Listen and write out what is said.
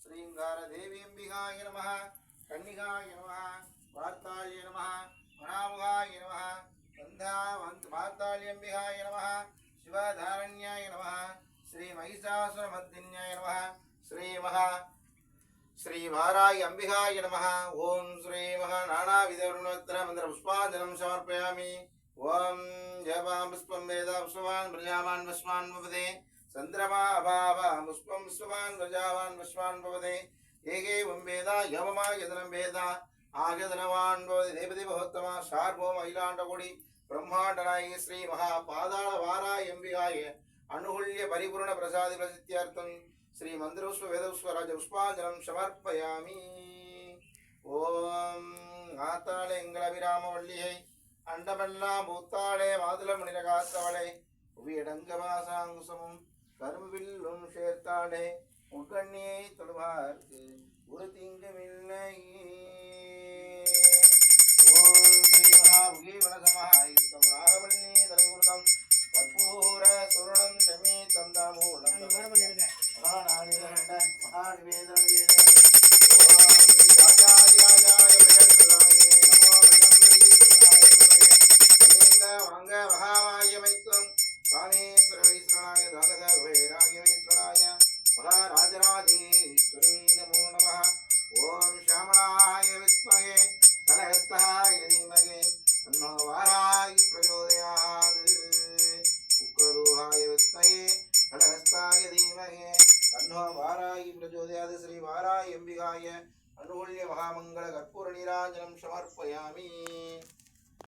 श्रींगारदेवीम्बिकाय नमः कन्निकाय नमः वार्ताल्ये नमः मनामुखाय नमः वार्ताल्यम्बिकाय नमः शिवधारण्याय नमः श्रीमहिषासुरमर्दिन्याय नमः श्रीवाराय अंबिकाय नमः ओम श्री नानाविधवरुणोत्तर मंत्र पुष्पांजलिं समर्पयामि ओम जपां पुष्पं वेद पुष्पवान् प्रजावान् पुष्पान् भवते चंद्रमा अभाव पुष्पं पुष्पवान् प्रजावान् पुष्पान् भवते एकेवं वेद यवमा यदनं वेद आगदनवान् भवति देवदेव भवत्तमा सार्वभौम अखिलाण्डकोटि ब्रह्माण्डनायकि श्री महापादाळ वाराय अंबिकाय अनुकूल्य परिपूर्ण प्रसादि प्रसिद्ध्यर्थं श्री मंदिरपुष्प वेदपुष्प राजपुष्पांजलिं समर्पयामि ओम आताळे इंगलविरामवल्लियै अंडमल्ला भूताळे माதுளமுனிலகாத்தவளே உவியடங்கவாசாங்குசமும் கரும்பில்லும் சேர்த்தாளே உட்கண்ணியை தொழுவார்க்கு ஒரு தீங்குமில்லை ஓம் ஸ்ரீ மகாபுகி வனசமாயுக்தம் நாகவல்லி தலைகுருதம் கற்பூர சுரணம் சமேதம் தாமூலம் மகாநாடிரண்ட மகாநிவேதன ஓம் ஸ்ரீ ராஜாதிராஜாய பிரகஸ்பதாயே நமோ வாங்க மகாமாயமைக்கும் காமேஸ்வர வைஸ்வராய தாதக வைராகிய வைஸ்வராய மகாராஜராஜேஸ்வரி நமோ நமः ஓம் ஷாமளாய வித்மகே கலஹஸ்தாய தீமகே தன்னோ வாராய பிரச்சோதயாத் உக்ரரூபாய வித்மகே கலஹஸ்தாய தீமகே தன்னோ வாராய பிரச்சோதயாத் ஸ்ரீ வாராய அம்பிகாய अनुकूल्य महामंगल कर्पूर नीराजनं समर्पयामि।